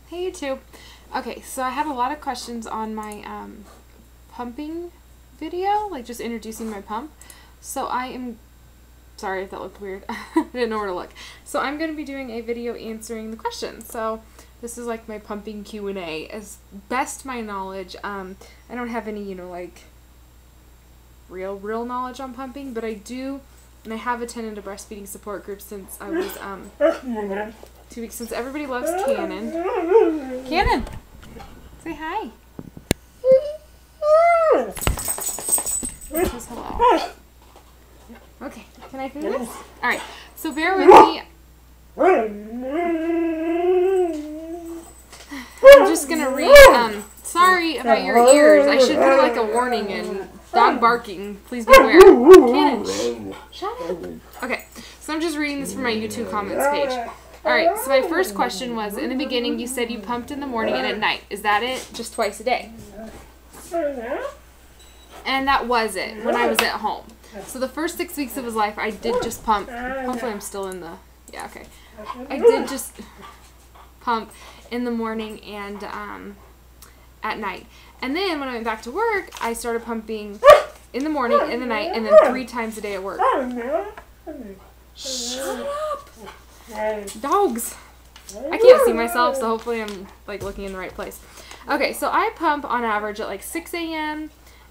Hey YouTube. Okay, so I had a lot of questions on my pumping video, like just introducing my pump. So I am sorry if that looked weird. I didn't know where to look. So I'm going to be doing a video answering the questions. So this is like my pumping Q&A. As best my knowledge, I don't have any, like real knowledge on pumping, but I do, and I have attended a breastfeeding support group since I was 2 weeks, since everybody loves Cannon. Cannon! Say hi. Says hello. Okay, can I do this? Alright, so bear with me. I'm just gonna read, sorry about your ears. I should put like a warning in. Dog barking, please beware. Cannon, shut up. Okay, so I'm just reading this from my YouTube comments page. Alright, so my first question was, in the beginning you said you pumped in the morning and at night. Is that it? Just twice a day? And that was it, when I was at home. So the first 6 weeks of his life, I did just pump. Hopefully I'm still in the, yeah, okay. I did just pump in the morning and at night. And then when I went back to work, I started pumping in the morning, in the night, and then 3 times a day at work. Shut up! Dogs! I can't see myself, so hopefully I'm like looking in the right place. Okay, so I pump on average at like 6 a.m.,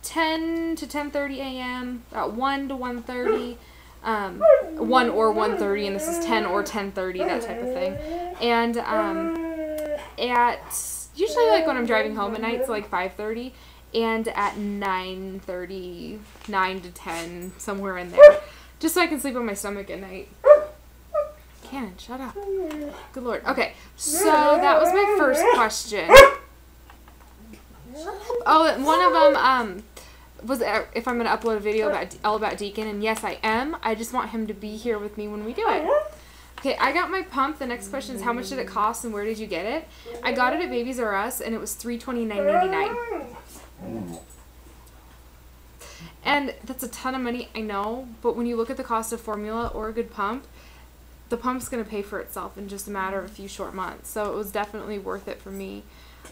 10 to 10:30 a.m., about 1 to 1:30, 1 or 1:30, and this is 10 or 10:30, that type of thing. And at usually like when I'm driving home at night, so like 5:30, and at 9:30, 9 to 10, somewhere in there, just so I can sleep on my stomach at night. Cannon, shut up. Good Lord. Okay, so that was my first question. Oh, one of them was if I'm going to upload a video all about Deacon, and yes, I am. I just want him to be here with me when we do it. Okay, I got my pump. The next question is, how much did it cost and where did you get it? I got it at Babies R Us, and it was $329.99. And that's a ton of money, I know, but when you look at the cost of formula or a good pump, the pump's going to pay for itself in just a matter of a few short months. So it was definitely worth it for me.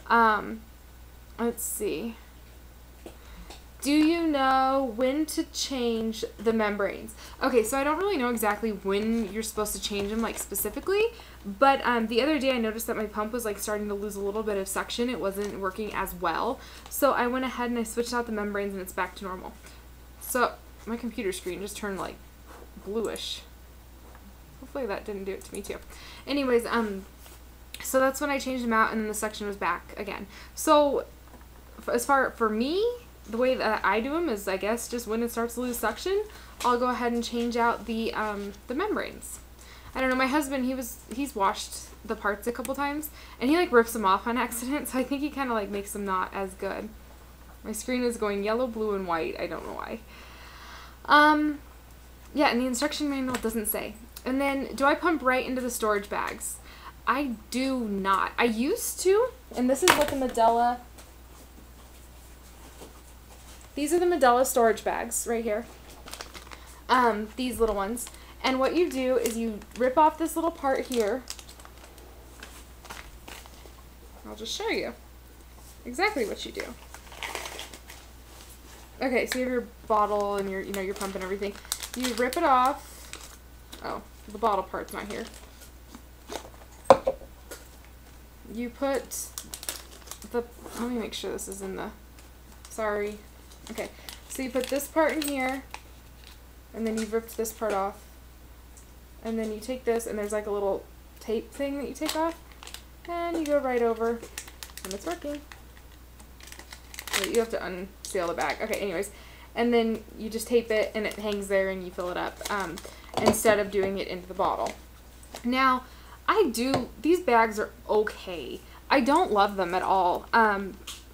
Let's see. Do you know when to change the membranes? Okay, so I don't really know exactly when you're supposed to change them, like specifically, but the other day I noticed that my pump was like starting to lose a little bit of suction. It wasn't working as well. So I went ahead and I switched out the membranes and it's back to normal. So my computer screen just turned like bluish. Hopefully that didn't do it to me too. Anyways, so that's when I changed them out and then the suction was back again. So as far for me, the way that I do them is, I guess, just when it starts to lose suction, I'll go ahead and change out the membranes. I don't know, my husband, he's washed the parts a couple times, and he like rips them off on accident, so I think he kind of like makes them not as good. My screen is going yellow, blue, and white. I don't know why. Yeah, and the instruction manual doesn't say. And then, do I pump right into the storage bags? I do not. I used to, and this is what the Medela. These are the Medela storage bags right here. These little ones. And what you do is you rip off this little part here. I'll just show you exactly what you do. Okay, so you have your bottle and your, your pump and everything. You rip it off. Oh, the bottle part's not here. You put the, let me make sure this is in the, sorry. Okay, so you put this part in here, and then you've ripped this part off, and then you take this, and there's like a little tape thing that you take off, and you go right over, and it's working. So you have to unseal the bag. Okay, anyways, and then you just tape it, and it hangs there, and you fill it up, instead of doing it into the bottle. Now, these bags are okay. I don't love them at all.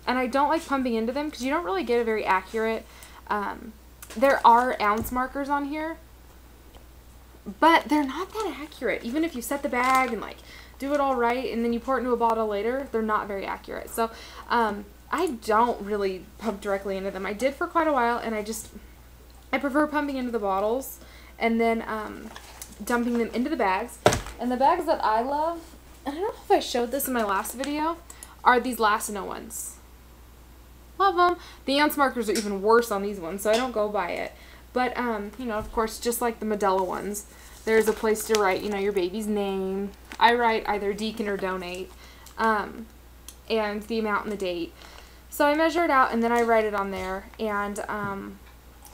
And I don't like pumping into them because you don't really get a very accurate, there are ounce markers on here, but they're not that accurate. Even if you set the bag and like do it all right and then you pour it into a bottle later, they're not very accurate. So I don't really pump directly into them. I did for quite a while, and I prefer pumping into the bottles and then dumping them into the bags. And the bags that I love and I don't know if I showed this in my last video, are these Lassino ones. Love them. The ants markers are even worse on these ones, so I don't go by it. But, you know, of course, just like the Medela ones, there's a place to write, you know, your baby's name. I write either deacon or donate, and the amount and the date. So I measure it out, and then I write it on there, and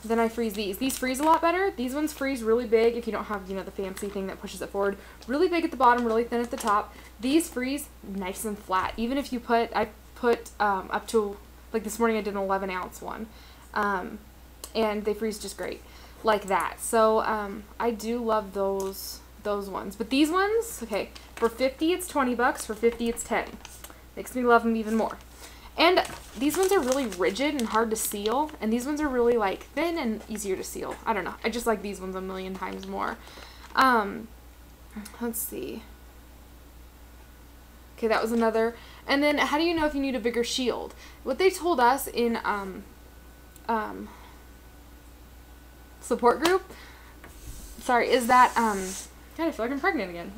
then I freeze these. These freeze a lot better. These ones freeze really big if you don't have, you know, the fancy thing that pushes it forward. Really big at the bottom, really thin at the top. These freeze nice and flat. Even if you put, I put up to, like this morning I did an 11-ounce one, and they freeze just great, like that. So I do love those ones. But these ones, okay, for 50 it's 20 bucks, for 50 it's 10. Makes me love them even more. And these ones are really rigid and hard to seal, and these ones are really like thin and easier to seal. I don't know. I just like these ones a million times more. Let's see. Okay, that was another. And then how do you know if you need a bigger shield? What they told us in support group, sorry, is that God, I feel like I'm pregnant again.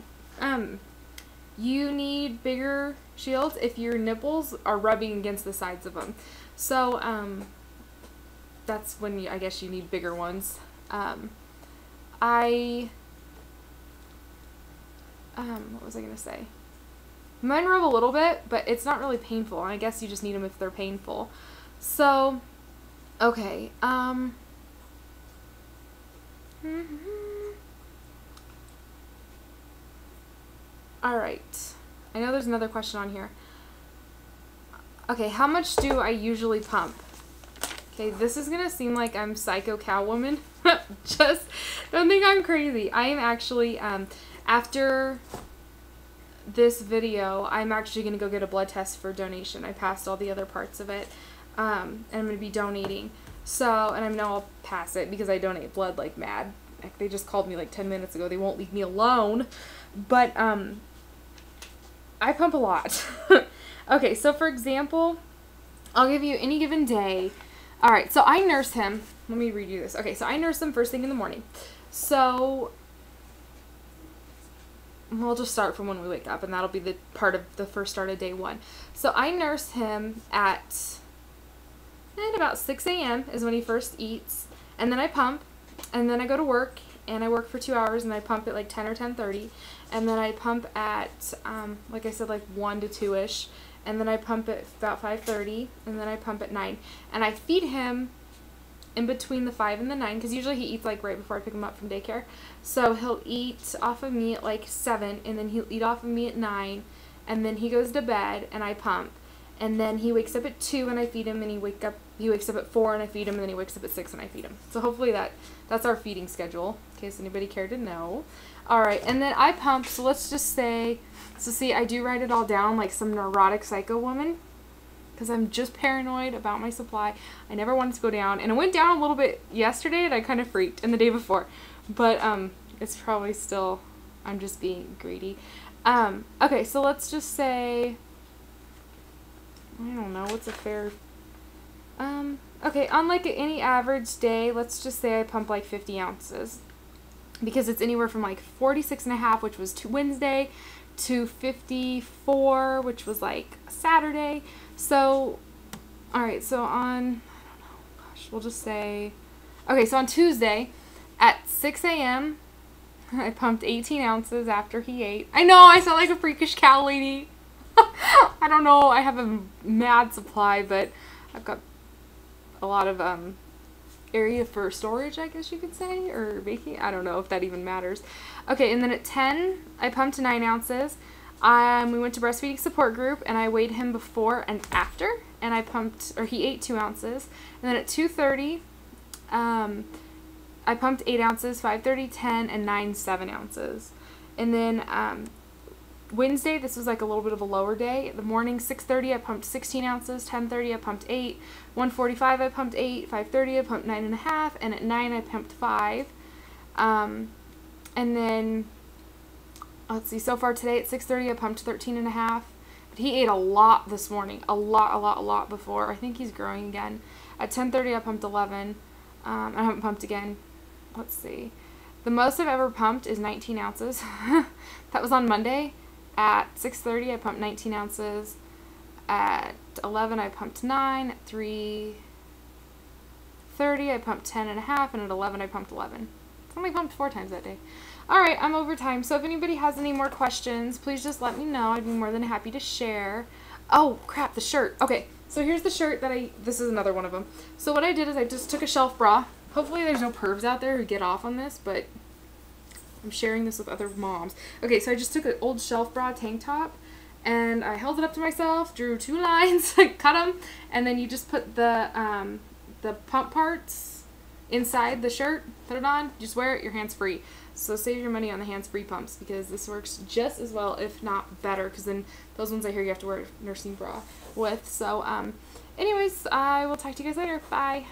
You need bigger shields if your nipples are rubbing against the sides of them. So, that's when I guess you need bigger ones. What was I going to say? Mine rub a little bit, but it's not really painful. And I guess you just need them if they're painful. So, okay. Alright. I know there's another question on here. Okay, how much do I usually pump? Okay, this is going to seem like I'm psycho cow woman. Just don't think I'm crazy. I am actually, after this video, I'm actually going to go get a blood test for donation. I passed all the other parts of it, and I'm going to be donating. So, and I know I'll pass it because I donate blood like mad. Like, they just called me like 10 minutes ago. They won't leave me alone. But, I pump a lot. Okay, so for example, I'll give you any given day. Alright, so I nurse him. Let me read you this. Okay, so I nurse him first thing in the morning. So, we'll just start from when we wake up, and that'll be the part of the first start of day 1. So I nurse him at about 6 a.m. is when he first eats, and then I pump, and then I go to work, and I work for 2 hours, and I pump at like 10 or 10:30, and then I pump at, like I said, like 1 to 2-ish, and then I pump at about 5:30, and then I pump at 9, and I feed him in between the 5 and the 9, because usually he eats like right before I pick him up from daycare. So he'll eat off of me at like 7, and then he'll eat off of me at 9, and then he goes to bed, and I pump, and then he wakes up at 2 and I feed him, and he wakes up at 4 and I feed him, and then he wakes up at 6 and I feed him. So hopefully that's our feeding schedule, in case anybody cared to know. Alright, and then I pump, so let's just say, so see, I do write it all down like some neurotic psycho woman, because I'm just paranoid about my supply. I never want it to go down, and it went down a little bit yesterday, and I kind of freaked, and the day before, but it's probably still, I'm just being greedy. Okay, so let's just say, I don't know, what's a fair, okay, on like any average day, let's just say I pump like 50 ounces, because it's anywhere from like 46.5, which was Wednesday, to 54, which was like Saturday. So, alright, so on, I don't know, gosh, we'll just say, okay, so on Tuesday, at 6 a.m., I pumped 18 ounces after he ate. I know, I sound like a freakish cow lady. I don't know, I have a mad supply, but I've got a lot of, area for storage, I guess you could say, or baking. I don't know if that even matters. Okay, and then at 10, I pumped 9 ounces. We went to breastfeeding support group, and I weighed him before and after, and I pumped, or he ate 2 ounces. And then at 2:30, I pumped 8 ounces, 5:30, 10, and 9, 7 ounces. And then Wednesday, this was like a little bit of a lower day. In the morning, 6:30, I pumped 16 ounces, 10:30, I pumped 8, 1:45, I pumped 8, 5:30, I pumped 9.5, and at 9, I pumped 5. And then, let's see, so far today at 6:30, I pumped 13.5. But he ate a lot this morning, a lot before. I think he's growing again. At 10:30, I pumped 11. I haven't pumped again. Let's see. The most I've ever pumped is 19 ounces. That was on Monday. At 6:30, I pumped 19 ounces. At 11, I pumped 9. At 3:30, I pumped 10.5. And at 11, I pumped 11. I only pumped 4 times that day. Alright, I'm over time. So if anybody has any more questions, please just let me know. I'd be more than happy to share. Oh, crap, the shirt. Okay, so here's the shirt that this is another one of them. So what I did is I just took a shelf bra. Hopefully there's no pervs out there who get off on this, but I'm sharing this with other moms. Okay, so I just took an old shelf bra tank top, and I held it up to myself, drew 2 lines, cut them, and then you just put the pump parts inside the shirt, put it on, just wear it, your hands free. So save your money on the hands-free pumps, because this works just as well, if not better, because then those ones I hear you have to wear a nursing bra with. So anyways, I will talk to you guys later. Bye.